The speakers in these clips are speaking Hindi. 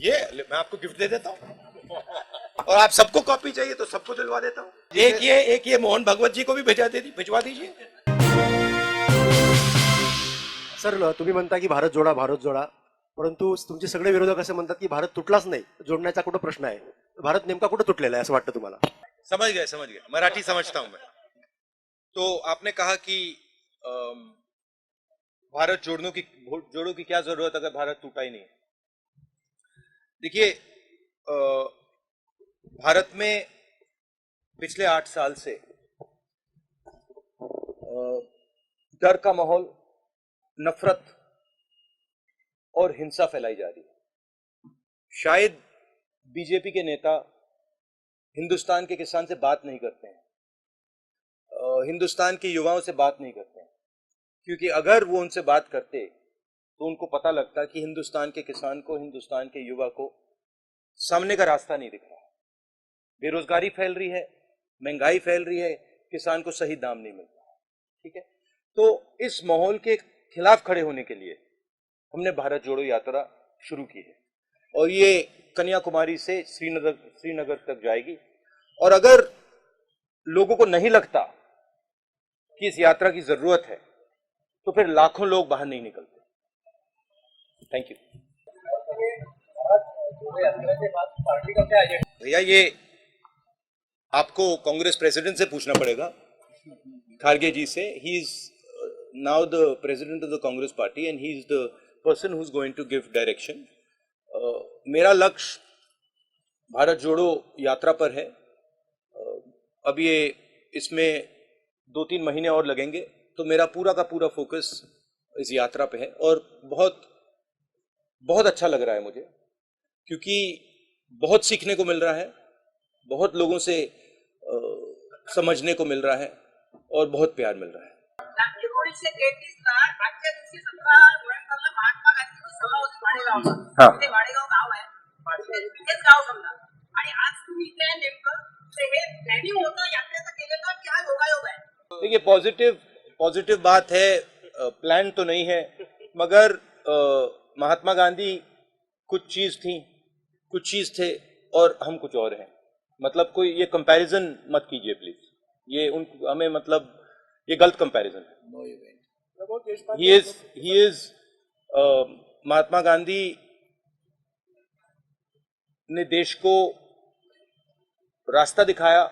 मैं आपको गिफ्ट दे देता हूँ और आप सबको कॉपी चाहिए तो सबको दिलवा देता हूँ। एक ये मोहन भगवत जी को भी भिजवा दीजिए। सर, तुम्ही म्हणता की भारत जोडा, परंतु तुमचे सगळे विरोधक असे म्हणतात की भारत तुटलाच नाही, जोडण्याचा कुठं प्रश्न आहे? भारत नेमका कुठं तुटलेला आहे असं वाटतं तुम्हाला? समझ गए, मराठी समझता हूं मैं। तो आपने कहा कि भारत जोड़ो की क्या जरूरत अगर भारत टूटा ही नहीं। देखिए, भारत में पिछले 8 साल से डर का माहौल, नफरत और हिंसा फैलाई जा रही है। शायद बीजेपी के नेता हिंदुस्तान के किसान से बात नहीं करते हैं, हिंदुस्तान के युवाओं से बात नहीं करते हैं, क्योंकि अगर वो उनसे बात करते तो उनको पता लगता कि हिंदुस्तान के किसान को, हिंदुस्तान के युवा को सामने का रास्ता नहीं दिख रहा। बेरोजगारी फैल रही है, महंगाई फैल रही है, किसान को सही दाम नहीं मिल रहा। ठीक है, तो इस माहौल के खिलाफ खड़े होने के लिए हमने भारत जोड़ो यात्रा शुरू की है और ये कन्याकुमारी से श्रीनगर तक जाएगी। और अगर लोगों को नहीं लगता कि इस यात्रा की जरूरत है तो फिर लाखों लोग बाहर नहीं निकलते। Thank you. भैया, ये आपको कांग्रेस प्रेसिडेंट से पूछना पड़ेगा, खारगे जी से। He is now the president of the Congress party and he is the person who is going to give direction. मेरा लक्ष्य भारत जोड़ो यात्रा पर है। अब ये इसमें 2-3 महीने और लगेंगे, तो मेरा पूरा का पूरा फोकस इस यात्रा पे है और बहुत बहुत अच्छा लग रहा है मुझे, क्योंकि बहुत सीखने को मिल रहा है, बहुत लोगों से समझने को मिल रहा है और बहुत प्यार मिल रहा है। 1933ला आजच्या दिवशी 17 नोव्हेंबरला महात्मा गांधी सभा होती वाडेगावला. ते वाडेगाव गाव आहे, तिथेच गाव समजा. आणि आज तुम्ही इथे नेमकं ते हे प्लॅनिंग होतं यात्रेचं केलेलं की हा योगायोग आहे? देखिए, पॉजिटिव बात है। प्लान तो नहीं है, मगर महात्मा गांधी कुछ चीज थे और हम कुछ और हैं। मतलब कोई ये कंपैरिजन मत कीजिए प्लीज, ये हमें मतलब ये गलत कंपैरिजन है। ही इज महात्मा गांधी ने देश को रास्ता दिखाया।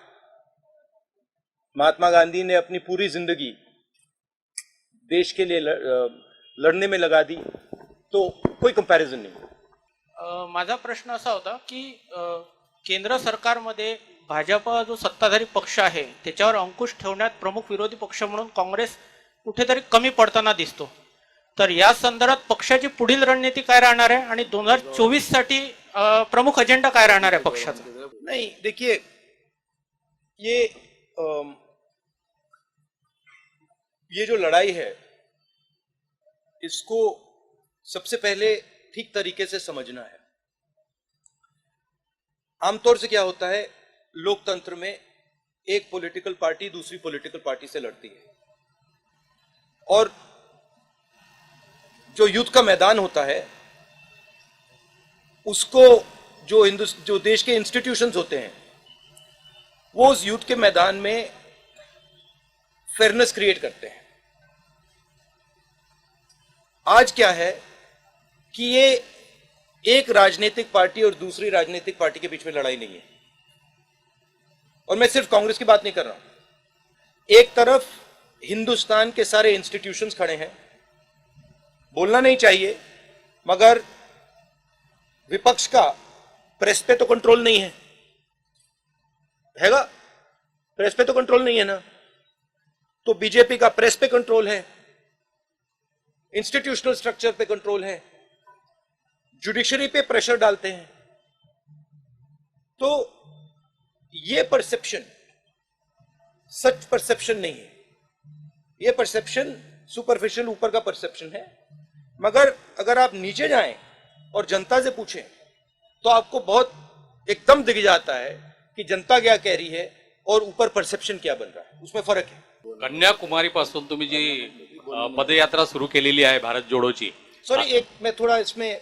महात्मा गांधी ने अपनी पूरी जिंदगी देश के लिए लड़ने में लगा दी, तो कोई कंपैरिजन नहीं। माझा प्रश्न असा होता की केंद्र सरकारमध्ये भाजपा जो सत्ताधारी पक्ष आहे त्याच्यावर अंकुश ठेवण्यात प्रमुख विरोधी पक्ष म्हणून काँग्रेस कुठेतरी कमी पडताना दिसतो, तर या संदर्भात पक्षाची पुढील रणनीती काय राहणार आहे आणि 2024 साठी प्रमुख अजेंडा काय राहणार आहे पक्षाचा? नहीं, देखिए, ये जो लड़ाई है इसको सबसे पहले ठीक तरीके से समझना है। आमतौर से क्या होता है, लोकतंत्र में एक पॉलिटिकल पार्टी दूसरी पॉलिटिकल पार्टी से लड़ती है और जो युद्ध का मैदान होता है उसको जो देश के इंस्टीट्यूशंस होते हैं वो उस युद्ध के मैदान में फेयरनेस क्रिएट करते हैं। आज क्या है कि ये एक राजनीतिक पार्टी और दूसरी राजनीतिक पार्टी के बीच में लड़ाई नहीं है, और मैं सिर्फ कांग्रेस की बात नहीं कर रहा हूं। एक तरफ हिंदुस्तान के सारे इंस्टीट्यूशंस खड़े हैं, बोलना नहीं चाहिए, मगर विपक्ष का प्रेस पे तो कंट्रोल नहीं हैगा, प्रेस पे तो कंट्रोल नहीं है ना, तो बीजेपी का प्रेस पे कंट्रोल है, इंस्टीट्यूशनल स्ट्रक्चर पे कंट्रोल है, जुडिशरी पे प्रेशर डालते हैं। तो ये परसेप्शन सच परसेप्शन नहीं है, ये परसेप्शन सुपरफिशियल ऊपर का परसेप्शन है। मगर अगर आप नीचे जाएं और जनता से पूछें तो आपको बहुत एकदम दिख जाता है कि जनता क्या कह रही है और ऊपर परसेप्शन क्या बन रहा है, उसमें फर्क है। कन्याकुमारी पासून तुम्ही जी पदयात्रा सुरू केलेली आहे भारत जोडोची, सॉरी, एक मैं थोड़ा इसमें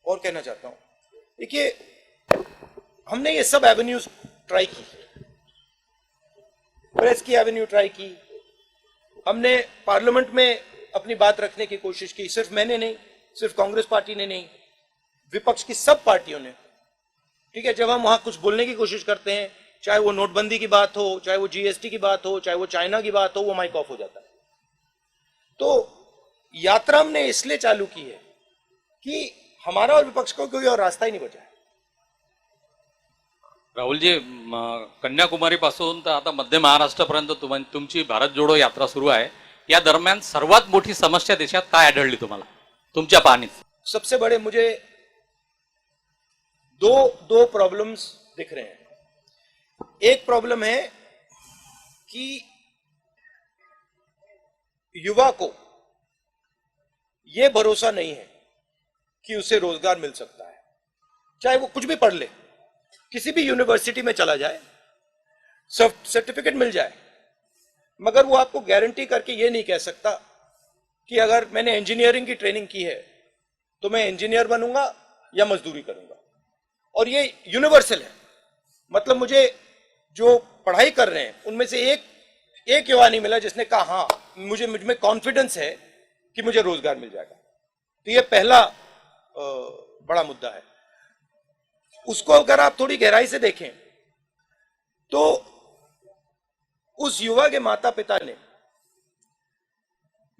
और कहना चाहता हूं, देखिए हमने ये सब एवेन्यूज ट्राई की, प्रेस की एवेन्यू ट्राई की, हमने पार्लियामेंट में अपनी बात रखने की कोशिश की, सिर्फ मैंने नहीं, सिर्फ कांग्रेस पार्टी ने नहीं, विपक्ष की सब पार्टियों ने। ठीक है, जब हम वहां कुछ बोलने की कोशिश करते हैं, चाहे वो नोटबंदी की बात हो, चाहे वो जीएसटी की बात हो, चाहे वो चाइना की बात हो, वो माइक ऑफ हो जाता है। तो यात्रा हमने इसलिए चालू की है कि हमारा और विपक्ष को कोई और रास्ता ही नहीं बचा है। राहुलजी, कन्याकुमारी पासून तर आता मध्य महाराष्ट्रापर्यंत तुमची भारत जोडो यात्रा सुरू आहे. या दरम्यान सर्वात मोठी समस्या देशात काय आढळली तुम्हाला तुमच्या पाहणीत? सबसे बड़े मुझे दो प्रॉब्लम्स दिख रहे हैं. एक प्रॉब्लम है कि युवा को यह भरोसा नहीं है कि उसे रोजगार मिल सकता है, चाहे वो कुछ भी पढ़ ले, किसी भी यूनिवर्सिटी में चला जाए, सर्टिफिकेट मिल जाए, मगर वो आपको गारंटी करके ये नहीं कह सकता कि अगर मैंने इंजीनियरिंग की ट्रेनिंग की है तो मैं इंजीनियर बनूंगा या मजदूरी करूंगा. और ये यूनिवर्सल है, मतलब मुझे जो पढ़ाई कर रहे हैं उनमें से एक युवा नहीं मिला जिसने कहा हाँ मुझ में कॉन्फिडेंस है कि मुझे रोजगार मिल जाएगा. तो ये पहला बड़ा मुद्दा है. उसको अगर आप थोड़ी गहराई से देखें तो उस युवा के माता पिता ने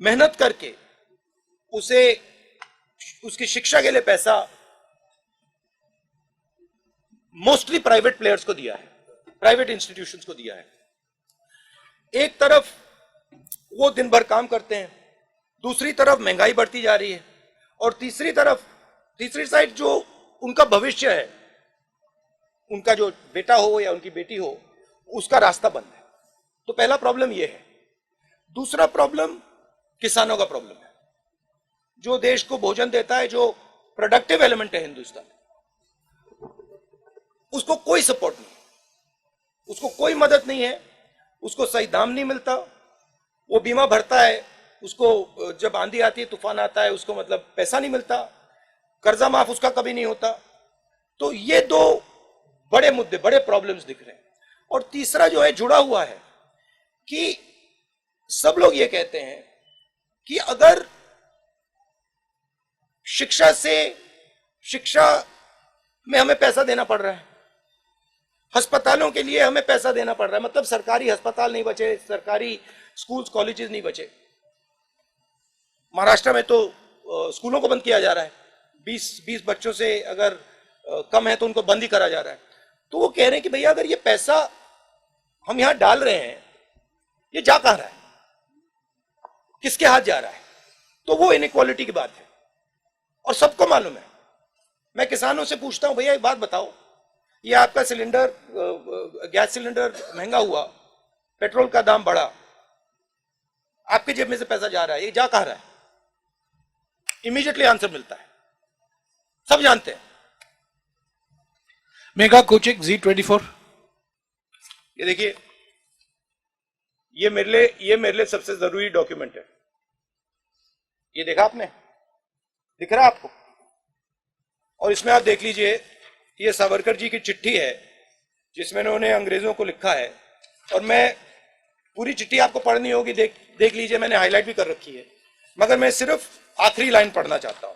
मेहनत करके उसे उसकी शिक्षा के लिए पैसा मोस्टली प्राइवेट प्लेयर्स को दिया है, प्राइवेट इंस्टीट्यूशंस को दिया है. एक तरफ वो दिन भर काम करते हैं, दूसरी तरफ महंगाई बढ़ती जा रही है, और तीसरी साइड जो उनका भविष्य है, उनका जो बेटा हो या उनकी बेटी हो, उसका रास्ता बंद है. तो पहला प्रॉब्लम यह है. दूसरा प्रॉब्लम किसानों का प्रॉब्लम है. जो देश को भोजन देता है, जो प्रोडक्टिव एलिमेंट है हिंदुस्तान, उसको कोई सपोर्ट नहीं, उसको कोई मदद नहीं है, उसको सही दाम नहीं मिलता. वो बीमा भरता है, उसको जब आंधी आती है, तूफान आता है, उसको मतलब पैसा नहीं मिलता, कर्जा माफ उसका कभी नहीं होता. तो ये दो बड़े मुद्दे, बड़े प्रॉब्लम्स दिख रहे हैं. और तीसरा जो है जुड़ा हुआ है कि सब लोग ये कहते हैं कि अगर शिक्षा में हमें पैसा देना पड़ रहा है, अस्पतालों के लिए हमें पैसा देना पड़ रहा है, मतलब सरकारी अस्पताल नहीं बचे, सरकारी स्कूल्स कॉलेजेस नहीं बचे. महाराष्ट्र में तो स्कूलों को बंद किया जा रहा है. 20 बच्चों से अगर कम है तो उनको बंद ही करा जा रहा है. तो वो कह रहे हैं कि भैया अगर ये पैसा हम यहां डाल रहे हैं, ये जा कहां रहा है, किसके हाथ जा रहा है? तो वो इनइक्वालिटी की बात है और सबको मालूम है. मैं किसानों से पूछता हूं, भैया एक बात बताओ, ये आपका सिलेंडर, गैस सिलेंडर महंगा हुआ, पेट्रोल का दाम बढ़ा, आपके जेब में से पैसा जा रहा है, ये जा कहां रहा है? इमीडिएटली आंसर मिलता है, सब जानते हैं. Mega coaching Z24. ये देखिए, ये मेरे लिए सबसे जरूरी डॉक्यूमेंट है. ये देखा आपने, दिख रहा है आपको? और इसमें आप देख लीजिए, ये सावरकर जी की चिट्ठी है जिसमें उन्होंने अंग्रेजों को लिखा है. और मैं पूरी चिट्ठी आपको पढ़नी होगी, देख लीजिए, मैंने हाईलाइट भी कर रखी है, मगर मैं सिर्फ आखिरी लाइन पढ़ना चाहता हूं.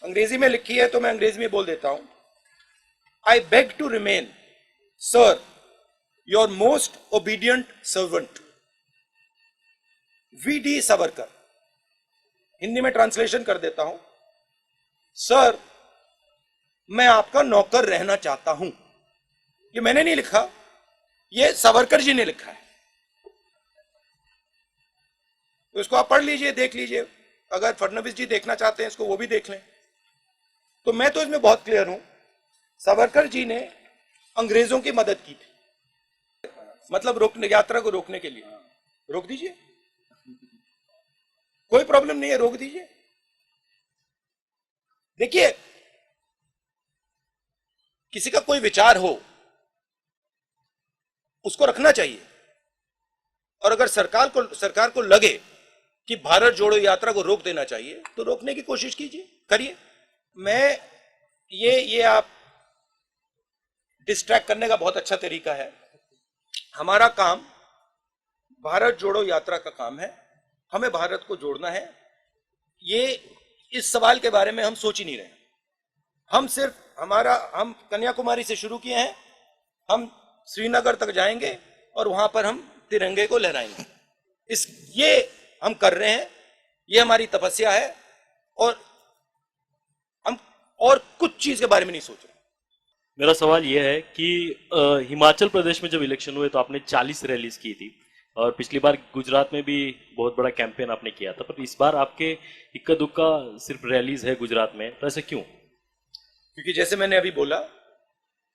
अंग्रेजी में लिखी है तो मैं अंग्रेजी में बोल देता हूं. I beg to remain, sir, your most obedient servant, V.D. Savarkar. Hindi में ट्रांसलेशन कर देता हूं. सर, मैं आपका नौकर रहना चाहता हूं. ये मैंने नहीं लिखा, ये सावरकर जी ने लिखा है. तो इसको आप पढ़ लीजिए, देख लीजिए. अगर फडणवीस जी देखना चाहते हैं इसको, वो भी देख लें. तो मैं तो इसमें बहुत क्लियर हूं. सावरकर जी ने अंग्रेजों की मदद की थी, मतलब यात्रा को रोकने के लिए. रोक दीजिए, कोई प्रॉब्लम नहीं है, रोक दीजिए. देखिए, किसी का कोई विचार हो उसको रखना चाहिए. और अगर सरकार को लगे कि भारत जोड़ो यात्रा को रोक देना चाहिए तो रोकने की कोशिश कीजिए, करिए. मैं ये आप डिस्ट्रैक्ट करने का बहुत अच्छा तरीका है। हमारा काम भारत जोड़ो यात्रा का काम है, हमें भारत को जोड़ना है। ये इस सवाल के बारे में हम सोच ही नहीं रहे। हम कन्याकुमारी से शुरू किए हैं, हम श्रीनगर तक जाएंगे और वहां पर हम तिरंगे को लहराएंगे। ये हम कर रहे हैं, ये हमारी तपस्या है, और हम और कुछ चीज के बारे में नहीं सोच रहे। मेरा सवाल यह है कि हिमाचल प्रदेश में जब इलेक्शन हुए तो आपने 40 रैलीज की थी और पिछली बार गुजरात में भी बहुत बड़ा कैंपेन आपने किया था, पर इस बार आपके इक्का दुक्का सिर्फ रैलीज है गुजरात में, तो ऐसा क्यों? क्योंकि जैसे मैंने अभी बोला,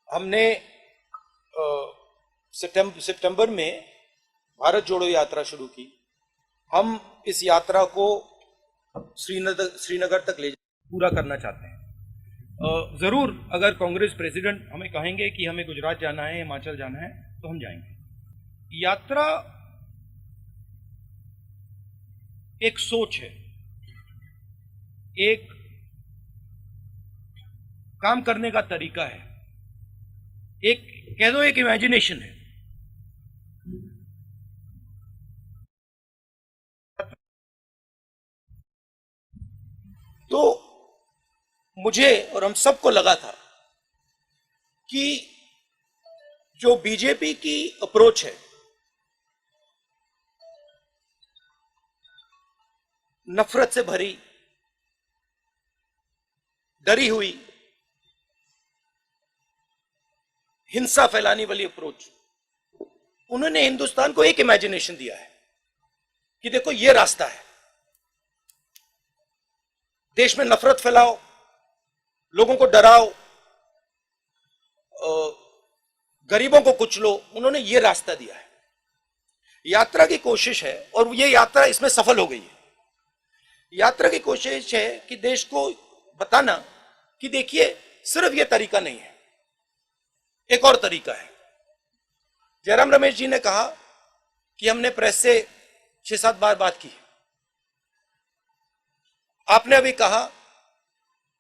हमने सितंबर में भारत जोड़ो यात्रा शुरू की। हम इस यात्रा को श्रीनगर तक ले पूरा करना चाहते हैं। जरूर अगर कांग्रेस प्रेसिडेंट हमें कहेंगे कि हमें गुजरात जाना है, हिमाचल जाना है, तो हम जाएंगे। यात्रा एक सोच है, एक काम करने का तरीका है, एक कह दो एक इमेजिनेशन है। तो मुझे और हम सबको लगा था कि जो बीजेपी की अप्रोच है, नफरत से भरी, डरी हुई, हिंसा फैलाने वाली अप्रोच, उन्होंने हिंदुस्तान को एक इमेजिनेशन दिया है कि देखो ये रास्ता है, देश में नफरत फैलाओ, लोगों को डराओ, गरीबों को कुचलो। उन्होंने ये रास्ता दिया है। यात्रा की कोशिश है, और ये यात्रा इसमें सफल हो गई है। यात्रा की कोशिश है कि देश को बताना कि देखिए सिर्फ ये तरीका नहीं है, एक और तरीका है। जयराम रमेश जी ने कहा कि हमने प्रेस से 6-7 बार बात की। आपने अभी कहा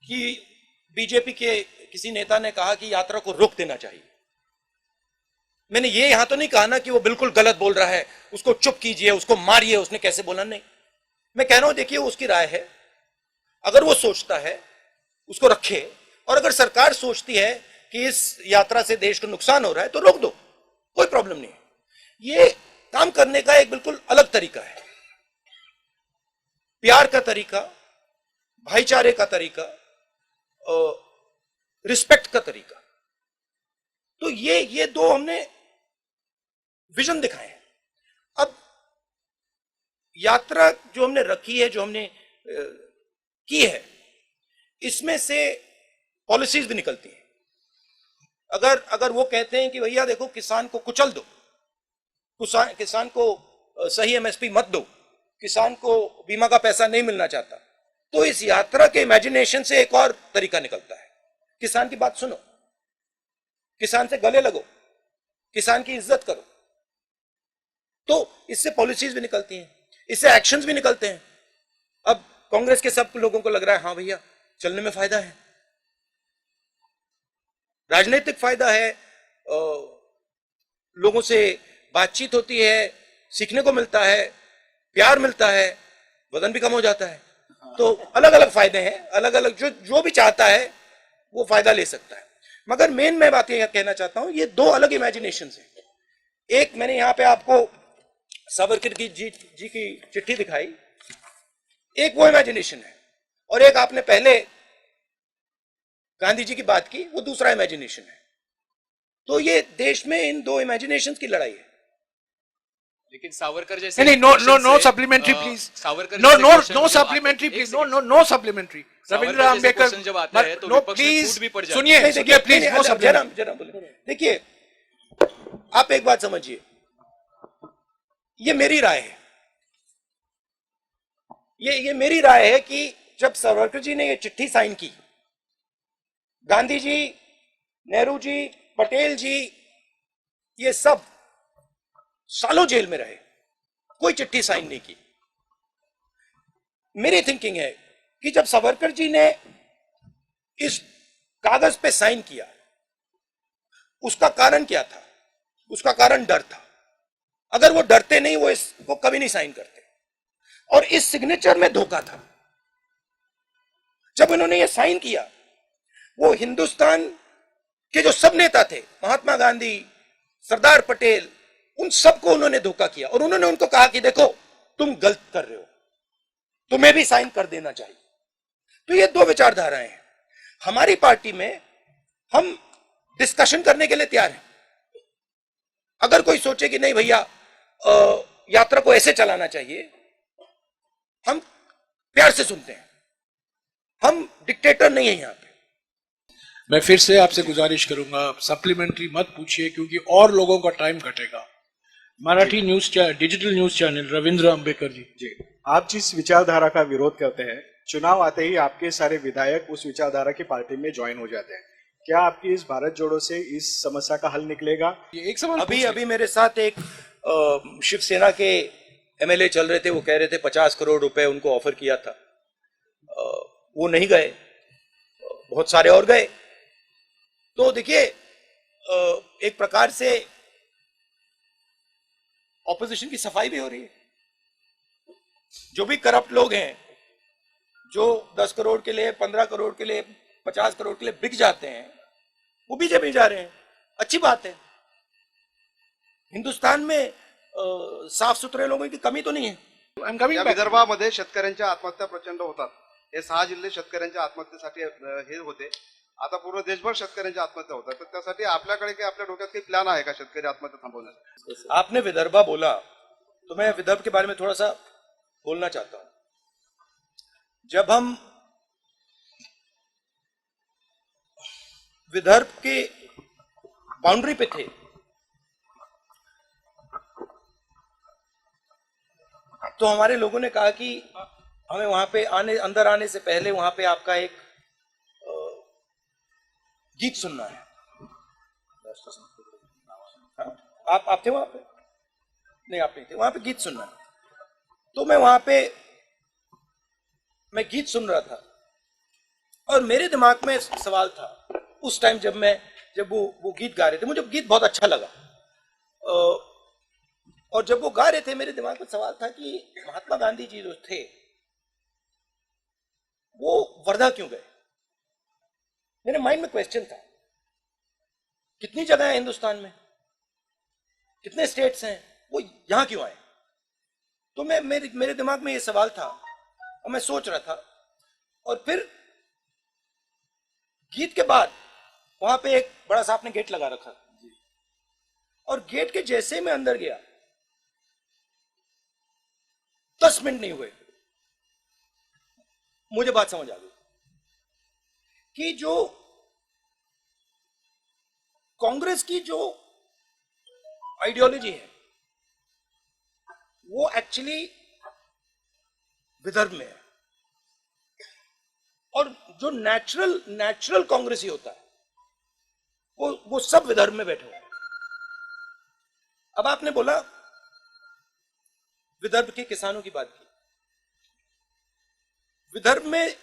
कि बीजेपी के किसी नेता ने कहा कि यात्रा को रोक देना चाहिए। मैंने ये यहां तो नहीं कहा ना कि वो बिल्कुल गलत बोल रहा है, उसको चुप कीजिए, उसको मारिए, उसने कैसे बोला, नहीं। मैं कह रहा हूं देखिए उसकी राय है, अगर वो सोचता है उसको रखे, और अगर सरकार सोचती है कि इस यात्रा से देश को नुकसान हो रहा है तो रोक दो, कोई प्रॉब्लम नहीं है। ये काम करने का एक बिल्कुल अलग तरीका है, प्यार का तरीका, भाईचारे का तरीका, रिस्पेक्ट का तरीका। तो ये दो हमने विजन दिखाए हैं। अब यात्रा जो हमने रखी है, जो हमने की है, इसमें से पॉलिसीज भी निकलती हैं। अगर वो कहते हैं कि भैया देखो किसान को कुचल दो, किसान को सही एमएसपी मत दो, किसान को बीमा का पैसा नहीं मिलना चाहता, तो इस यात्रा के इमेजिनेशन से एक और तरीका निकलता है। किसान की बात सुनो, किसान से गले लगो, किसान की इज्जत करो। तो इससे पॉलिसीज भी निकलती हैं, इससे एक्शंस भी निकलते हैं। अब कांग्रेस के सब लोगों को लग रहा है हाँ भैया चलने में फायदा है, राजनीतिक फायदा है, लोगों से बातचीत होती है, सीखने को मिलता है, प्यार मिलता है, वजन भी कम हो जाता है। तो अलग अलग फायदे हैं, अलग अलग जो भी चाहता है वो फायदा ले सकता है। मगर मेन मैं बात यह कहना चाहता हूं, ये दो अलग इमेजिनेशन हैं। एक मैंने यहां पे आपको सावरकर जी की चिट्ठी दिखाई, एक वो इमेजिनेशन है, और एक आपने पहले गांधी जी की बात की, वो दूसरा इमेजिनेशन है। तो ये देश में इन दो इमेजिनेशन की लड़ाई है। लेकिन सावरकर जैसे नहीं, no supplementary please, Savarkar no supplementary please, no supplementary. Ravindra Ambedkar जब आता है तो नो विपक्ष में प्लीज फूट भी पड़ जाती है। सुनिए प्लीज, नो सप्लीमेंट्री। जरा बोले, देखिए आप एक बात समझिए, ये मेरी राय है, ये मेरी राय है कि जब सावरकर जी ने ये चिट्ठी साइन की, गांधी जी, नेहरू जी, पटेल जी, ये सब सालों जेल में रहे, कोई चिट्ठी साइन नहीं की। मेरी थिंकिंग है कि जब सावरकर जी ने इस कागज पे साइन किया, उसका कारण क्या था? उसका कारण डर था। अगर वो डरते नहीं, वो इसको कभी नहीं साइन करते। और इस सिग्नेचर में धोखा था। जब उन्होंने ये साइन किया, वो हिंदुस्तान के जो सब नेता थे, महात्मा गांधी, सरदार पटेल, उन सबको उन्होंने धोखा किया और उन्होंने उनको कहा कि देखो तुम गलत कर रहे हो, तुम्हें भी साइन कर देना चाहिए। तो ये दो विचारधाराएं हैं। हमारी पार्टी में हम डिस्कशन करने के लिए तैयार हैं। अगर कोई सोचे कि नहीं भैया यात्रा को ऐसे चलाना चाहिए, हम प्यार से सुनते हैं। हम डिक्टेटर नहीं है यहाँ पे। मैं फिर से आपसे गुजारिश करूंगा, सप्लीमेंट्री मत पूछिए क्योंकि और लोगों का टाइम घटेगा। Marathi news digital news channel, Ravindra Ambekar ji. जी, आप जिस विचारधारा का विरोध करते हैं, चुनाव आते ही आपके सारे विधायक उस विचारधारा की पार्टी में ज्वाइन हो जाते हैं। क्या आपकी इस भारत जोड़ो से इस समस्या का हल निकलेगा? ये एक सवाल अभी मेरे साथ एक शिवसेना के एमएलए चल रहे थे, वो कह रहे थे 50 करोड़ रुपए उनको ऑफर किया था, वो नहीं गए, बहुत सारे और गए। तो देखिए, एक प्रकार से ऑपोजिशन की सफाई भी हो रही है। जो भी करप्ट लोग हैं, जो 10 करोड़ के लिए, 15 करोड़ के लिए, 50 करोड़ के लिए बिक जाते हैं, वो बीजेपी जा रहे हैं। अच्छी बात है। हिंदुस्तान में साफ सुथरे लोगों की कमी तो नहीं है। या विदर्भामध्ये शेतकऱ्यांच्या आत्महत्या प्रचंड होतात. हे 6 जिल्हे शेतकऱ्यांच्या आत्महत्येसाठी हे होते. आता पूर्ण देशभर शेतकऱ्यांच्या आत्महत्या होतात. तर त्यासाठी आपल्याकडे काही आपल्या डोक्यात काही प्लॅन आहे का शेतकरी आत्महत्या थांबवण्यासाठी? आपने विदर्भा बोला तो मैं विदर्भ के बारे में थोड़ा सा बोलना चाहता हूं। जब हम विदर्भ के बाउंड्री पे थे, तो हमारे लोगों ने कहा कि हमें वहां पे अंदर आने से पहले वहां पे आपका एक गीत सुनना है। आप थे वहां पे? नहीं, आप नहीं थे। वहां पे गीत सुनना है। तो मैं वहां पे गीत सुन रहा था और मेरे दिमाग में सवाल था उस टाइम, जब वो गीत गा रहे थे, मुझे गीत बहुत अच्छा लगा। और जब वो गा रहे थे, मेरे दिमाग में सवाल था कि महात्मा गांधी जी जो थे, वो वर्धा क्यों गए? मेरे माइंड में क्वेश्चन था। कितनी जगह है हिंदुस्तान में, कितने स्टेट्स हैं, वो यहां क्यों आए? तो मेरे दिमाग में ये सवाल था और मैं सोच रहा था। और फिर गीत के बाद वहां पे एक बड़ा सा आपने गेट लगा रखा, और गेट के जैसे मैं अंदर गया, 10 मिनट नहीं हुए, मुझे बात समझ आ गई कि जो कांग्रेस की जो आइडियोलॉजी है, वो एक्चुअली विदर्भ में है। और जो नेचुरल कांग्रेसी होता है, वो सब विदर्भ में बैठे हुए हैं। अब आपने बोला विदर्भ के किसानों की बात की। विदर्भ में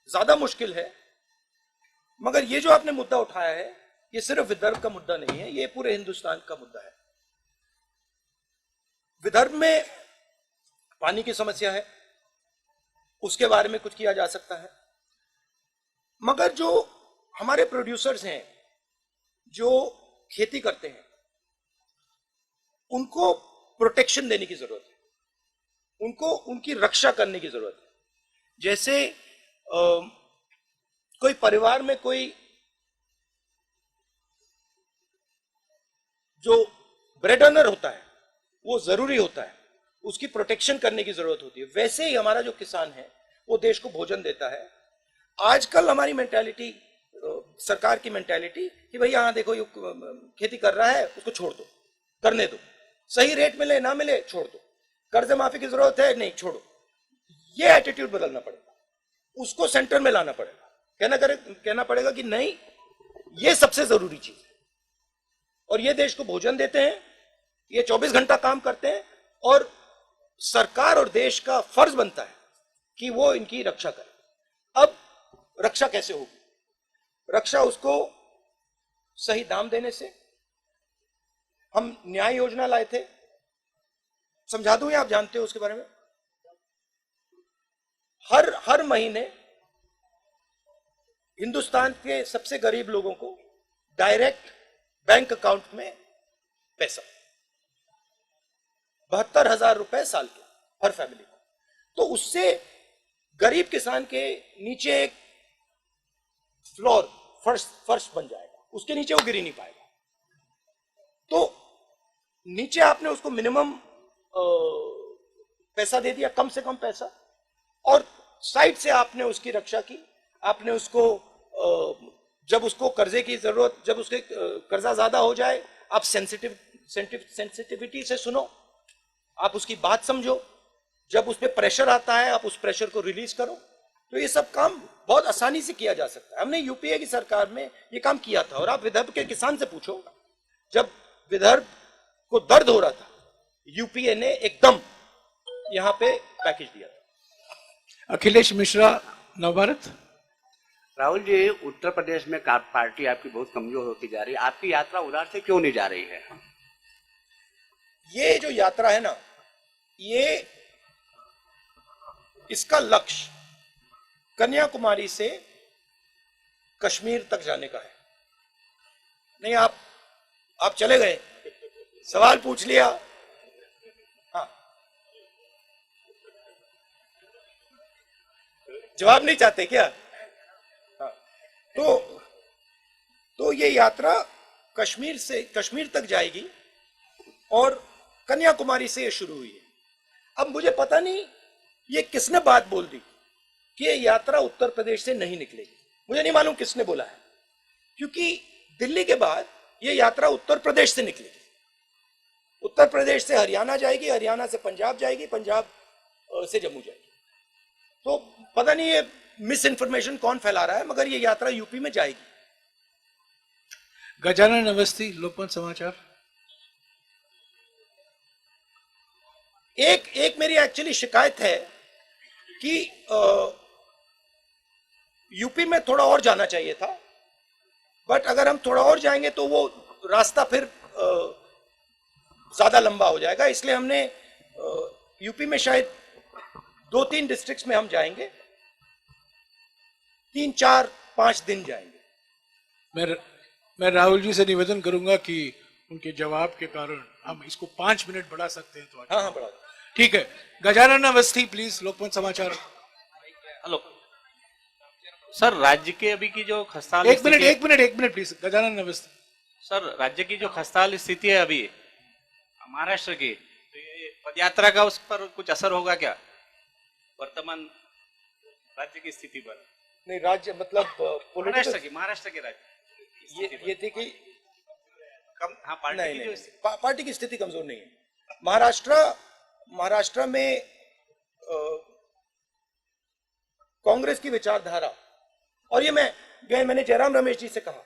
ज्यादा मुश्किल है, मगर ये जो आपने मुद्दा उठाया है, ये सिर्फ विदर्भ का मुद्दा नहीं है, ये पूरे हिंदुस्तान का मुद्दा है। विदर्भ में पानी की समस्या है, उसके बारे में कुछ किया जा सकता है। मगर जो हमारे प्रोड्यूसर्स हैं, जो खेती करते हैं, उनको प्रोटेक्शन देने की जरूरत है, उनको उनकी रक्षा करने की जरूरत है। जैसे कोई परिवार में कोई जो ब्रेड अर्नर होता है, वो जरूरी होता है, उसकी प्रोटेक्शन करने की जरूरत होती है। वैसे ही हमारा जो किसान है, वो देश को भोजन देता है। आजकल हमारी मेंटालिटी, सरकार की मेंटालिटी कि भैया हाँ देखो, ये खेती कर रहा है, उसको छोड़ दो, करने दो, सही रेट मिले ना मिले छोड़ दो, कर्ज माफी की जरूरत है नहीं, छोड़ो। ये एटीट्यूड बदलना पड़ेगा, उसको सेंटर में लाना पड़ेगा। कहना पड़ेगा कि नहीं, ये सबसे जरूरी चीज है, और ये देश को भोजन देते हैं, ये 24 घंटा काम करते हैं, और सरकार और देश का फर्ज बनता है कि वो इनकी रक्षा करे। अब रक्षा कैसे होगी? रक्षा उसको सही दाम देने से। हम न्याय योजना लाए थे, समझा दूं या आप जानते हो उसके बारे में? हर महीने हिंदुस्तान के सबसे गरीब लोगों को डायरेक्ट बैंक अकाउंट में पैसा, 72,000 रुपए साल के हर फैमिली को। तो उससे गरीब किसान के नीचे एक फ्लोर, फर्श बन जाएगा, उसके नीचे वो गिर ही नहीं पाएगा। तो नीचे आपने उसको मिनिमम पैसा दे दिया, कम से कम पैसा, और साइड से आपने उसकी रक्षा की। आपने उसको जब उसको कर्जे की जरूरत, जब उसके कर्जा ज्यादा हो जाए, आप सेंसिटिविटी से सुनो, आप उसकी बात समझो। जब उस पर प्रेशर आता है, आप उस प्रेशर को रिलीज करो। तो ये सब काम बहुत आसानी से किया जा सकता है। हमने यूपीए की सरकार में ये काम किया था। और आप विदर्भ के किसान से पूछो, जब विदर्भ को दर्द हो रहा था, यूपीए ने एकदम यहां पे पैकेज दिया था। अखिलेश मिश्रा, नवभारत। राहुल जी, उत्तर प्रदेश में पार्टी आपकी बहुत कमजोर होती जा रही है, आपकी यात्रा उधर से क्यों नहीं जा रही है? ये जो यात्रा है ना, ये इसका लक्ष्य कन्याकुमारी से कश्मीर तक जाने का है। नहीं, आप चले गए, सवाल पूछ लिया। हाँ, जवाब नहीं चाहते क्या? हाँ, तो ये यात्रा कश्मीर तक जाएगी और कन्याकुमारी से ये शुरू हुई है। अब मुझे पता नहीं ये किसने बात बोल दी कि ये यात्रा उत्तर प्रदेश से नहीं निकलेगी। मुझे नहीं मालूम किसने बोला है, क्योंकि दिल्ली के बाद ये यात्रा उत्तर प्रदेश से निकलेगी। उत्तर प्रदेश से हरियाणा जाएगी, हरियाणा से पंजाब जाएगी, पंजाब से जम्मू जाएगी। तो पता नहीं ये मिस इन्फॉर्मेशन कौन फैला रहा है, मगर ये यात्रा यूपी में जाएगी। गजानन अवस्थी, लोकमत समाचार। एक मेरी एक्चुअली शिकायत है कि यूपी में थोड़ा और जाना चाहिए था, बट अगर हम थोड़ा और जाएंगे तो वो रास्ता फिर ज्यादा लंबा हो जाएगा। इसलिए हमने यूपी में शायद 2-3 डिस्ट्रिक्ट्स में हम जाएंगे, 3, 4, 5 दिन जाएंगे। मैं राहुल जी से निवेदन करूंगा कि उनके जवाब के कारण हम इसको 5 मिनट बढ़ा सकते हैं तो अच्छा। हाँ, बढ़ा। ठीक है, गजानन अवस्थी प्लीज, लोकमत समाचार। हेलो सर, राज्य के अभी की जो खस्ताहाल एक minute please, Gajanan Awasthi. Sir, राज्य की जो खस्ताहाल स्थिति है अभी महाराष्ट्र की, तो ये पदयात्रा का उस पर कुछ असर होगा क्या वर्तमान राज्य की स्थिति पर? नहीं, राज्य मतलब महाराष्ट्र के राज्य ये थी कि हाँ, पार्टी की स्थिति कमजोर नहीं है। महाराष्ट्र में कांग्रेस की विचारधारा, और ये मैंने जयराम रमेश जी से कहा,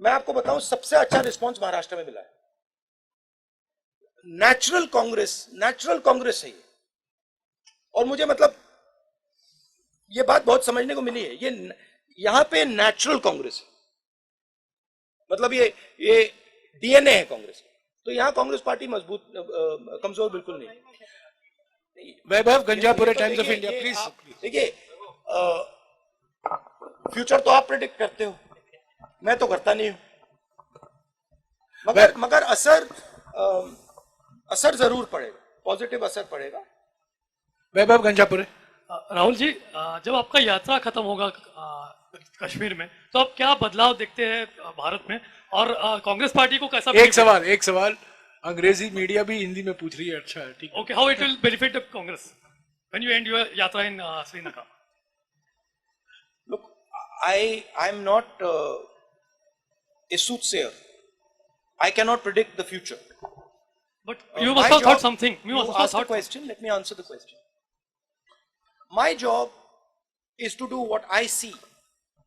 मैं आपको बताऊं सबसे अच्छा रिस्पांस महाराष्ट्र में मिला है। नेचुरल कांग्रेस है ये। और मुझे मतलब ये बात बहुत समझने को मिली है, ये यहां पे नेचुरल कांग्रेस है, मतलब ये डीएनए है कांग्रेस। तो यहां कांग्रेस पार्टी मजबूत, कमजोर बिल्कुल नहीं। वैभव गंजापुरे, टाइम्स ऑफ इंडिया प्लीज। देखिए, फ्यूचर तो आप प्रेडिक्ट करते हो, मैं तो करता नहीं हूं, मगर असर जरूर पड़ेगा, पॉजिटिव असर पड़ेगा। वैभव गंजापुरे। राहुल जी, जब आपका यात्रा खत्म होगा कश्मीर में, तो आप क्या बदलाव देखते हैं भारत में, और कांग्रेस पार्टी को कैसा? एक सवाल अंग्रेजी मीडिया भी हिंदी में पूछ रही है। अच्छा है, ठीक। Okay, how it will benefit the Congress when you and your यात्रा इन Srinagar? Look, I am not a soothsayer. I cannot predict the future. But you must have thought something. You asked a question. Let me answer the question. My job is to do what I see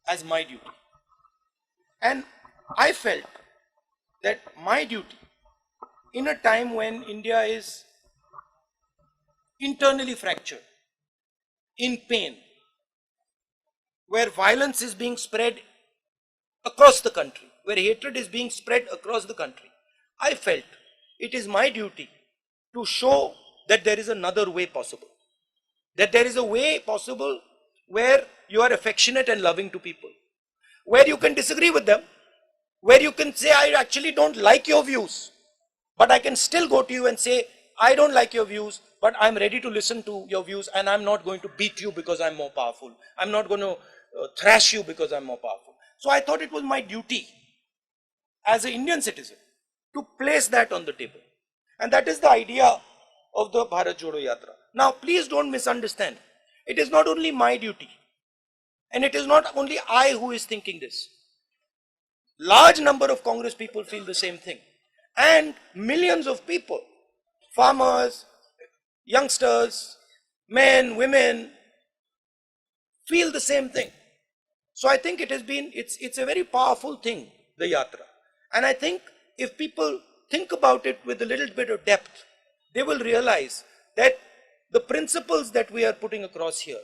as my duty, and I felt that my duty, in a time when India is internally fractured, in pain, where violence is being spread across the country, where hatred is being spread across the country, I felt it is my duty to show that there is another way possible. That there is a way possible where you are affectionate and loving to people, where you can disagree with them, where you can say, I actually don't like your views, but I can still go to you and say, I don't like your views, but I'm ready to listen to your views, and I'm not going to beat you because I'm more powerful. I'm not going to thrash you because I'm more powerful. So I thought it was my duty as an Indian citizen to place that on the table. And that is the idea of the Bharat Jodo Yatra. Now, please don't misunderstand. It is not only my duty, and it is not only I who is thinking this. Large number of Congress people feel the same thing. And millions of people, farmers, youngsters, men, women, feel the same thing. So I think it's a very powerful thing, the Yatra. And I think if people think about it with a little bit of depth, they will realize that the principles that we are putting across here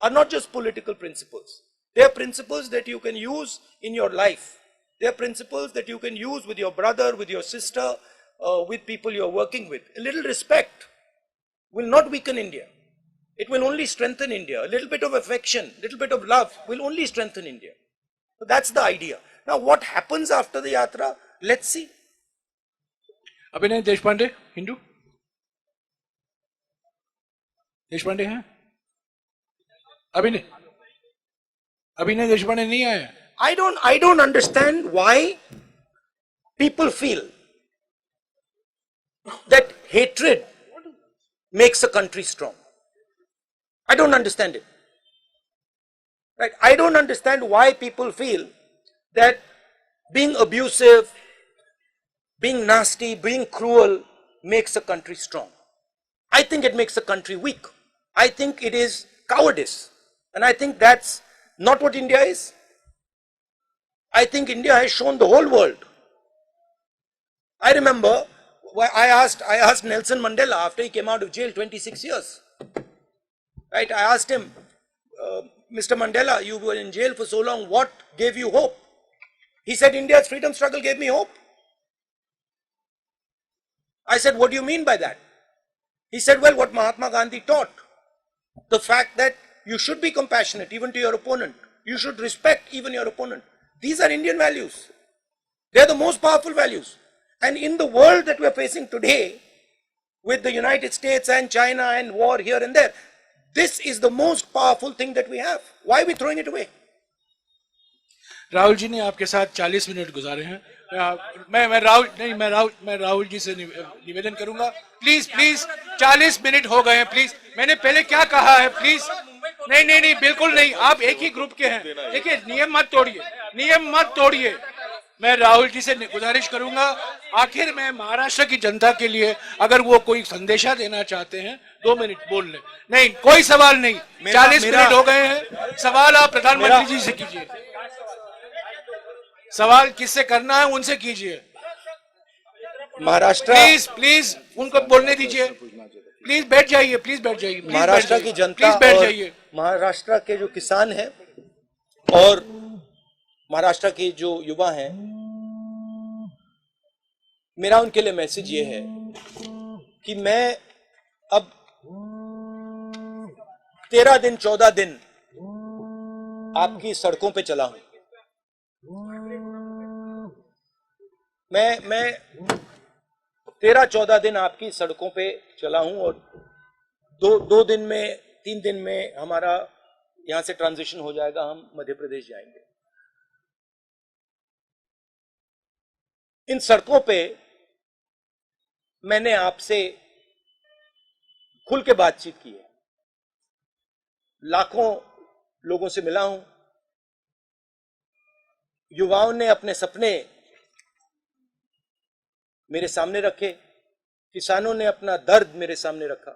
are not just political principles. They are principles that you can use in your life. They are principles that you can use with your brother, with your sister, with people you are working with. A little respect will not weaken India. It will only strengthen India. A little bit of affection, a little bit of love will only strengthen India. So that's the idea. Now what happens after the Yatra? Let's see. अभिनय देशपांडे हिंदू देशपांडे हैं अभिनय देशपांडे नहीं आए I don't understand why people feel that hatred makes a country strong. I don't understand it. Right? I don't understand why people feel that being abusive, being nasty, being cruel makes a country strong. I think it makes a country weak. I think it is cowardice. And I think that's not what India is. I think India has shown the whole world. I remember I asked Nelson Mandela after he came out of jail 26 years. Right? I asked him, Mr. Mandela, you were in jail for so long, what gave you hope? He said, India's freedom struggle gave me hope. I said, what do you mean by that? He said, well, what Mahatma Gandhi taught. The fact that you should be compassionate even to your opponent. You should respect even your opponent. These are Indian values. They are the most powerful values. And in the world that we are facing today, with the United States and China and war here and there, this is the most powerful thing that we have. Why are we throwing it away? Rahul ji ने आपके साथ 40 मिनट गुजारे हैं मैं राहुल जी से निवेदन करूंगा प्लीज 40 मिनट हो गए हैं प्लीज मैंने पहले क्या कहा है प्लीज नहीं बिल्कुल नहीं आप एक ही ग्रुप के हैं देखिए नियम मत तोड़िए मैं राहुल जी से गुजारिश करूंगा आखिर में महाराष्ट्र की जनता के लिए अगर वो कोई संदेशा देना चाहते हैं 2 मिनट बोल लें नहीं कोई सवाल नहीं 40 मिनट हो गए हैं सवाल आप प्रधानमंत्री जी से कीजिए सवाल किससे करना है उनसे कीजिए महाराष्ट्र प्लीज उनको बोलने दीजिए प्लीज बैठ जाइए महाराष्ट्र की जनता और महाराष्ट्र के जो किसान हैं और महाराष्ट्र के जो युवा हैं मेरा उनके लिए मैसेज ये है कि मैं अब 13 दिन 14 दिन आपकी सड़कों पे चला हूं मैं 13-14 दिन आपकी सड़कों पे चला हूं और दो दिन में 3 दिन में हमारा यहां से ट्रांजिशन हो जाएगा हम मध्य प्रदेश जाएंगे इन सड़कों पे मैंने आपसे खुल के बातचीत की है लाखों लोगों से मिला हूं युवाओं ने अपने सपने मेरे सामने रखे किसानों ने अपना दर्द मेरे सामने रखा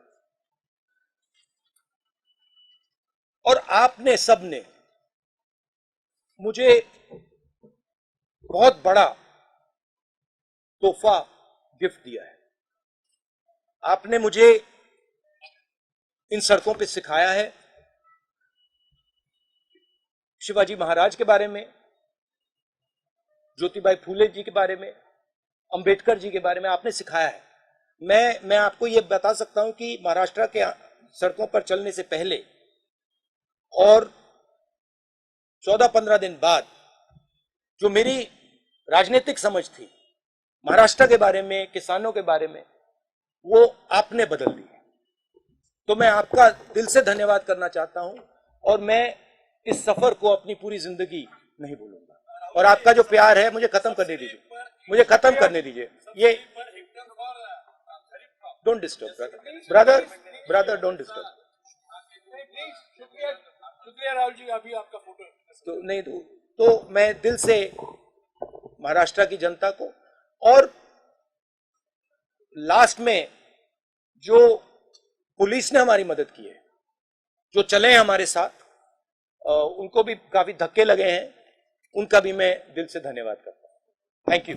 और आपने सबने मुझे बहुत बड़ा तोहफा गिफ्ट दिया है आपने मुझे इन सड़कों पे सिखाया है शिवाजी महाराज के बारे में, ज्योतिबाई फूले जी के बारे में, अंबेडकर जी के बारे में आपने सिखाया है। मैं आपको ये बता सकता हूं कि महाराष्ट्र के सड़कों पर चलने से पहले और 14-15 दिन बाद जो मेरी राजनीतिक समझ थी महाराष्ट्र के बारे में, किसानों के बारे में, वो आपने बदल दी है। तो मैं आपका दिल से धन्यवाद करना चाहता हूं और मैं इस सफर को अपनी पूरी जिंदगी नहीं भूलूंगा। और आपका जो प्यार है मुझे खत्म करने दीजिए, मुझे खत्म करने दीजिए। ये don't disturb brother don't disturb. शुक्रिया राहुल जी, अभी आपका फोटो तो नहीं तो मैं दिल से महाराष्ट्र की जनता को और लास्ट में जो पुलिस ने हमारी मदद की है, जो चले हैं हमारे साथ, उनको भी काफी धक्के लगे हैं, उनका भी मैं दिल से धन्यवाद करता हूं। Thank you.